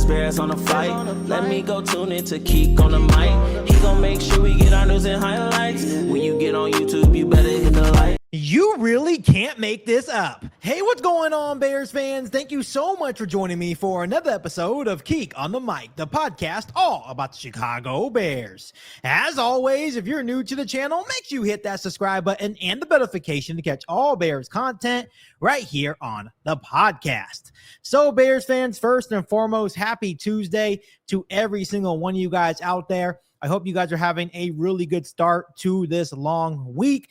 Bears on the flight. Let me go tune in to Keek on the mic. He gon' make sure we get our news and highlights. When you get on YouTube, you better hit the like. You really can't make this up. Hey, what's going on, Bears fans? Thank you so much for joining me for another episode of Keek on the Mic, the podcast all about the Chicago Bears. As always, if you're new to the channel, make sure you hit that subscribe button and the notification to catch all Bears content right here on the podcast. So, Bears fans, first and foremost, happy Tuesday to every single one of you guys out there. I hope you guys are having a really good start to this long week.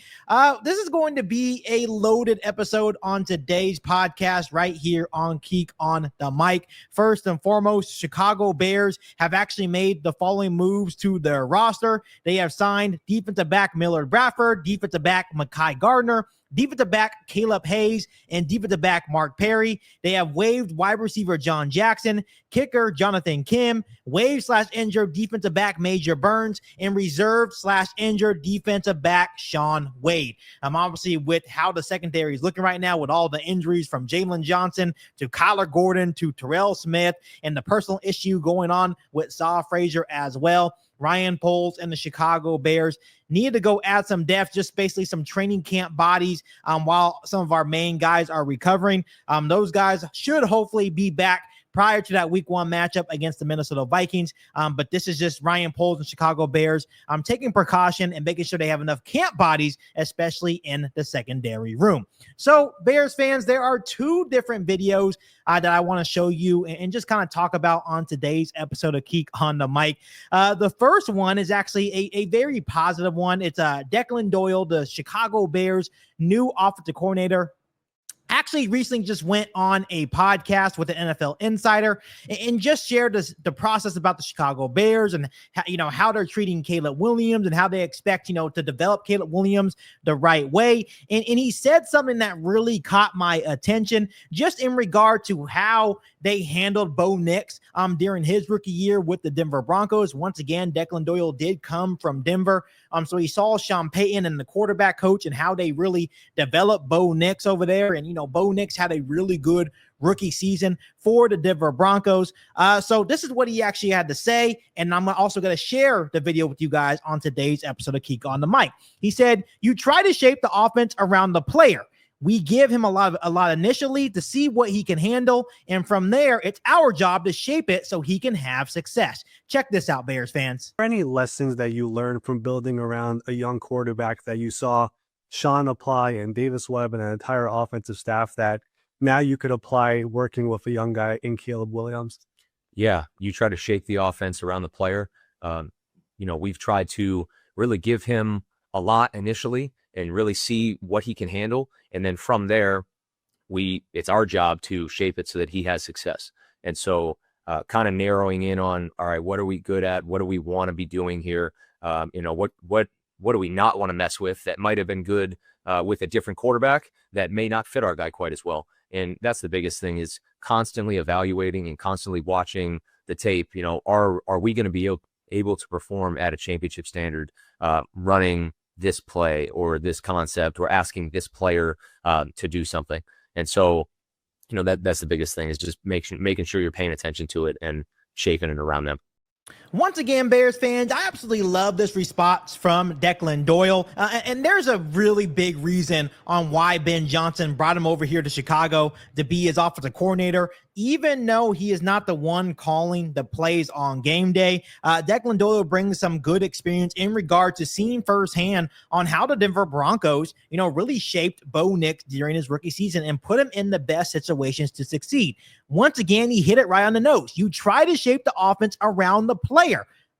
This is going to be a loaded episode on today's podcast right here on Keek on the Mic. First and foremost, Chicago Bears have actually made the following moves to their roster. They have signed defensive back Millard Bradford, defensive back Mekhi Gardner, defensive back Caleb Hayes, and defensive back Mark Perry. They have waived wide receiver John Jackson, kicker Jonathan Kim, waived/injured defensive back Major Burns, and reserved/injured defensive back Shaun Wade. Obviously, with how the secondary is looking right now, with all the injuries from Jalen Johnson to Kyler Gordon to Terrell Smith, and the personal issue going on with Saw Frazier as well, Ryan Poles and the Chicago Bears need to go add some depth, just basically some training camp bodies while some of our main guys are recovering. Those guys should hopefully be back prior to that week 1 matchup against the Minnesota Vikings. But this is just Ryan Poles and Chicago Bears taking precaution and making sure they have enough camp bodies, especially in the secondary room. So, Bears fans, there are 2 different videos that I want to show you and just kind of talk about on today's episode of Keek on the Mic. The first one is actually a very positive one. It's Declan Doyle, the Chicago Bears' new offensive coordinator, actually recently just went on a podcast with the NFL Insider and just shared the process about the Chicago Bears and how they're treating Caleb Williams and how they expect, to develop Caleb Williams the right way. And he said something that really caught my attention just in regard to how they handled Bo Nix during his rookie year with the Denver Broncos. Once again, Declan Doyle did come from Denver. So he saw Sean Payton and the quarterback coach and how they really developed Bo Nix over there. And, Bo Nix had a really good rookie season for the Denver Broncos. So this is what he actually had to say. And I'm also going to share the video with you guys on today's episode of Keek on the Mic. He said, "You try to shape the offense around the player. We give him a lot initially to see what he can handle. And from there, it's our job to shape it so he can have success." Check this out, Bears fans. Are there any lessons that you learned from building around a young quarterback that you saw Sean apply and Davis Webb and an entire offensive staff that now you could apply working with a young guy in Caleb Williams? Yeah, you try to shape the offense around the player. We've tried to really give him a lot initially and really see what he can handle. And then from there, it's our job to shape it so that he has success. And so kind of narrowing in on, all right, what are we good at? What do we want to be doing here? What do we not want to mess with that might have been good with a different quarterback that may not fit our guy quite as well? And that's the biggest thing, is constantly evaluating and constantly watching the tape. Are we going to be able to perform at a championship standard running this play or this concept or asking this player to do something? And so, that's the biggest thing, is just making sure you're paying attention to it and shaping it around them. Once again, Bears fans, I absolutely love this response from Declan Doyle. And there's a really big reason on why Ben Johnson brought him over here to Chicago to be his offensive coordinator. Even though he is not the one calling the plays on game day, Declan Doyle brings some good experience in regard to seeing firsthand on how the Denver Broncos, really shaped Bo Nix during his rookie season and put him in the best situations to succeed. Once again, he hit it right on the nose. You try to shape the offense around the player.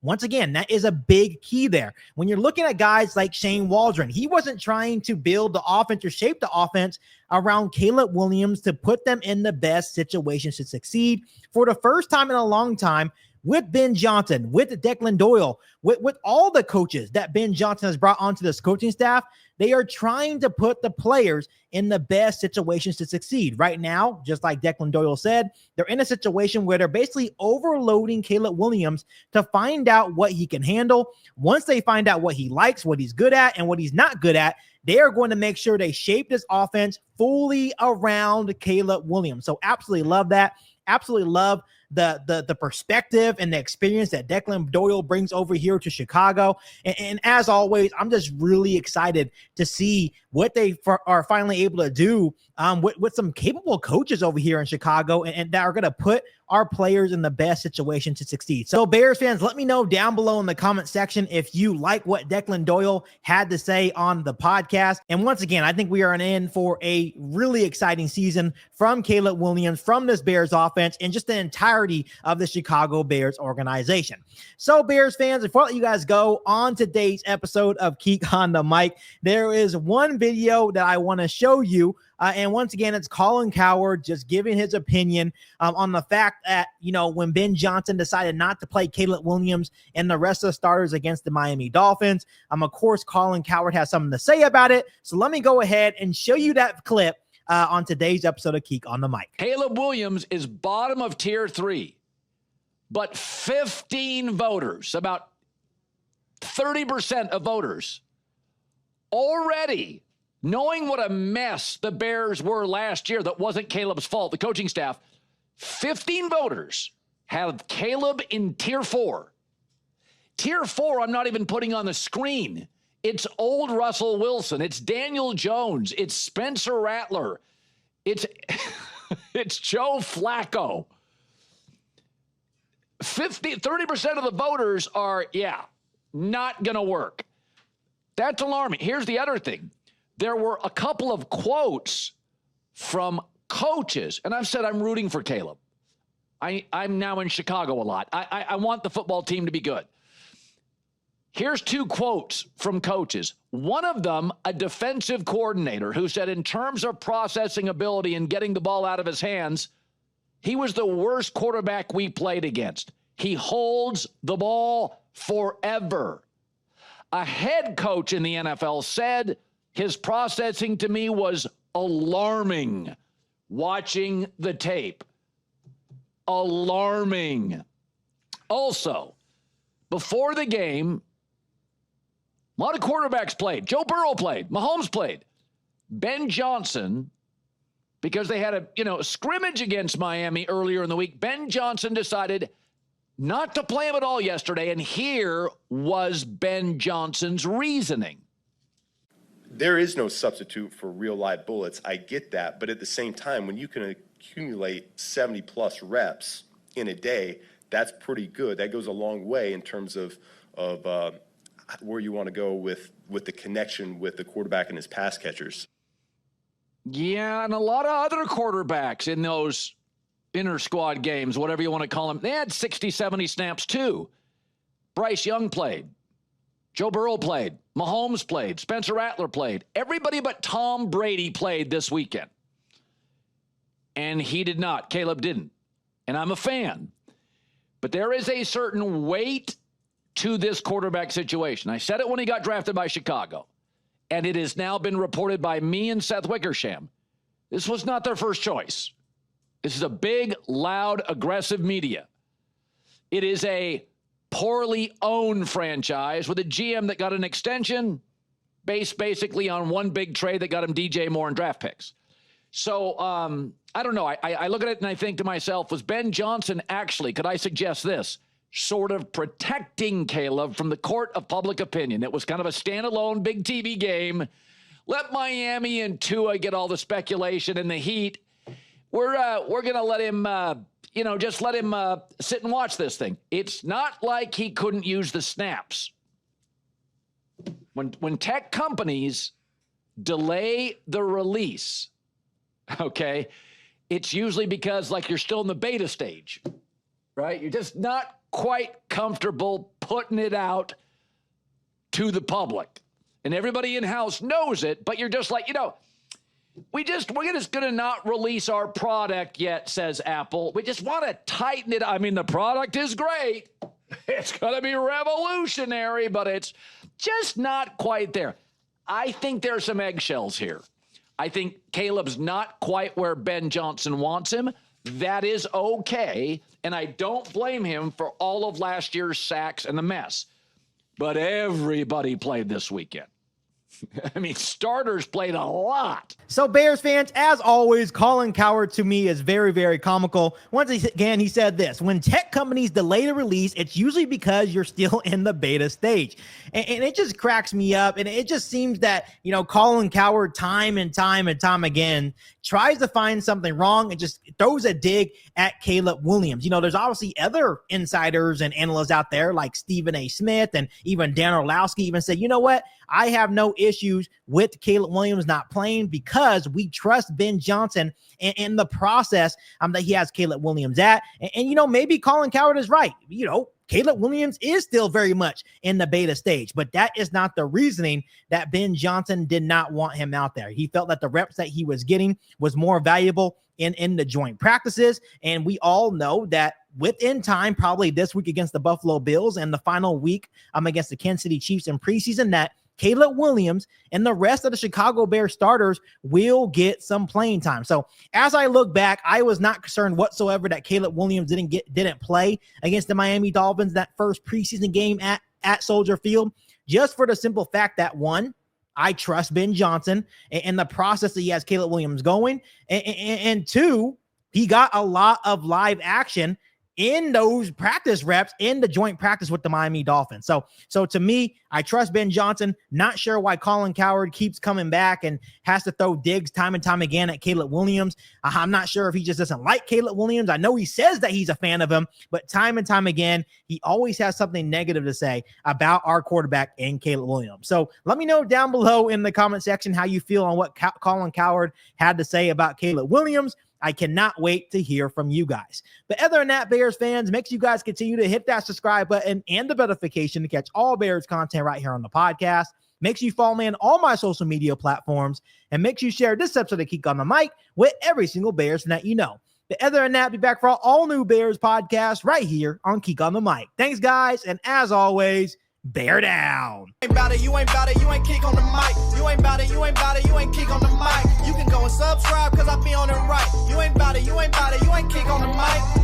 Once again, that is a big key there. When you're looking at guys like Shane Waldron, he wasn't trying to build the offense or shape the offense around Caleb Williams to put them in the best situations to succeed. For the first time in a long time, with Ben Johnson, with Declan Doyle, with all the coaches that Ben Johnson has brought onto this coaching staff, they are trying to put the players in the best situations to succeed. Right now, just like Declan Doyle said, they're in a situation where they're basically overloading Caleb Williams to find out what he can handle. Once they find out what he likes, what he's good at, and what he's not good at, they are going to make sure they shape this offense fully around Caleb Williams. So absolutely love that. Absolutely love the perspective and the experience that Declan Doyle brings over here to Chicago. And as always, I'm just really excited to see what they are finally able to do with some capable coaches over here in Chicago, and that are going to put our players in the best situation to succeed. So Bears fans, let me know down below in the comment section if you like what Declan Doyle had to say on the podcast. And once again, I think we are in for a really exciting season from Caleb Williams, from this Bears offense, and just the entirety of the Chicago Bears organization. So Bears fans, before I let you guys go on today's episode of Keek on the Mic, there is one video that I want to show you. And once again, it's Colin Cowherd just giving his opinion on the fact that, when Ben Johnson decided not to play Caleb Williams and the rest of the starters against the Miami Dolphins. Of course, Colin Cowherd has something to say about it. So let me go ahead and show you that clip on today's episode of Keek on the Mic. Caleb Williams is bottom of tier 3, but 15 voters, about 30% of voters, already knowing what a mess the Bears were last year, that wasn't Caleb's fault, the coaching staff, 15 voters have Caleb in tier 4. Tier 4, I'm not even putting on the screen. It's old Russell Wilson. It's Daniel Jones. It's Spencer Rattler. It's Joe Flacco. 30% of the voters are, not going to work. That's alarming. Here's the other thing. There were a couple of quotes from coaches, and I've said I'm rooting for Caleb. I'm now in Chicago a lot. I want the football team to be good. Here's 2 quotes from coaches. One of them, a defensive coordinator, who said in terms of processing ability and getting the ball out of his hands, he was the worst quarterback we played against. He holds the ball forever. A head coach in the NFL said his processing to me was alarming watching the tape. Alarming. Also, before the game, a lot of quarterbacks played. Joe Burrow played. Mahomes played. Ben Johnson, because they had a scrimmage against Miami earlier in the week, Ben Johnson decided not to play him at all yesterday, and here was Ben Johnson's reasoning. There is no substitute for real live bullets. I get that. But at the same time, when you can accumulate 70 plus reps in a day, that's pretty good. That goes a long way in terms of where you want to go with the connection with the quarterback and his pass catchers. Yeah, and a lot of other quarterbacks in those inter-squad games, whatever you want to call them, they had 60, 70 snaps too. Bryce Young played. Joe Burrow played. Mahomes played. Spencer Rattler played. Everybody but Tom Brady played this weekend. And he did not. Caleb didn't. And I'm a fan. But there is a certain weight to this quarterback situation. I said it when he got drafted by Chicago. And it has now been reported by me and Seth Wickersham. This was not their first choice. This is a big, loud, aggressive media. It is a poorly owned franchise with a GM that got an extension based basically on one big trade that got him DJ Moore and draft picks. So I don't know. I look at it and I think to myself, was Ben Johnson actually, could I suggest this, sort of protecting Caleb from the court of public opinion? It was kind of a standalone big TV game. Let Miami and Tua get all the speculation and the heat. We're going to let him, just let him sit and watch this thing. It's not like he couldn't use the snaps. When tech companies delay the release, okay, it's usually because you're still in the beta stage, right? You're just not quite comfortable putting it out to the public. And everybody in-house knows it, but you're just like, we're just going to not release our product yet, says Apple. We just want to tighten it. I mean, the product is great. It's going to be revolutionary, but it's just not quite there. I think there's some eggshells here. I think Caleb's not quite where Ben Johnson wants him. That is okay, and I don't blame him for all of last year's sacks and the mess. But everybody played this weekend. I mean, starters played a lot. So Bears fans, as always, Colin Cowherd to me is very, very comical. Once again, he said this: when tech companies delay the release, it's usually because you're still in the beta stage. And it just cracks me up. And it just seems that, you know, Colin Cowherd time and time again tries to find something wrong and just throws a dig at Caleb Williams. You know, there's obviously other insiders and analysts out there like Stephen A. Smith and even Dan Orlowski even said, you know what? I have no issues with Caleb Williams not playing because we trust Ben Johnson in the process that he has Caleb Williams at. And, you know, maybe Colin Cowherd is right. You know, Caleb Williams is still very much in the beta stage, but that is not the reasoning that Ben Johnson did not want him out there. He felt that the reps that he was getting was more valuable in the joint practices. And we all know that within time, probably this week against the Buffalo Bills and the final week against the Kansas City Chiefs in preseason, that Caleb Williams and the rest of the Chicago Bears starters will get some playing time. So as I look back, I was not concerned whatsoever that Caleb Williams didn't play against the Miami Dolphins that first preseason game at Soldier Field, just for the simple fact that, one, I trust Ben Johnson and the process that he has Caleb Williams going, and two, he got a lot of live action in those practice reps in the joint practice with the Miami Dolphins. So to me, I trust Ben Johnson. Not sure why Colin Cowherd keeps coming back and has to throw digs time and time again at Caleb Williams. I'm not sure if he just doesn't like Caleb Williams. I know he says that he's a fan of him, but time and time again, he always has something negative to say about our quarterback and Caleb Williams. So let me know down below in the comment section how you feel on what Colin Cowherd had to say about Caleb Williams. I cannot wait to hear from you guys. But other than that, Bears fans, make sure you guys continue to hit that subscribe button and the notification to catch all Bears content right here on the podcast. Make sure you follow me on all my social media platforms, and make sure you share this episode of Geek on the Mic with every single Bears fan that you know. But other than that, be back for all new Bears podcasts right here on Geek on the Mic. Thanks, guys, and as always, bear down. You ain't bout it, you ain't bout it, you ain't Geek on the Mic. You ain't bout it, you ain't bout it, you ain't Geek on the Mic. You can go and subscribe cause I be on it right. You ain't bout it, you ain't bout it, you ain't Geek on the Mic.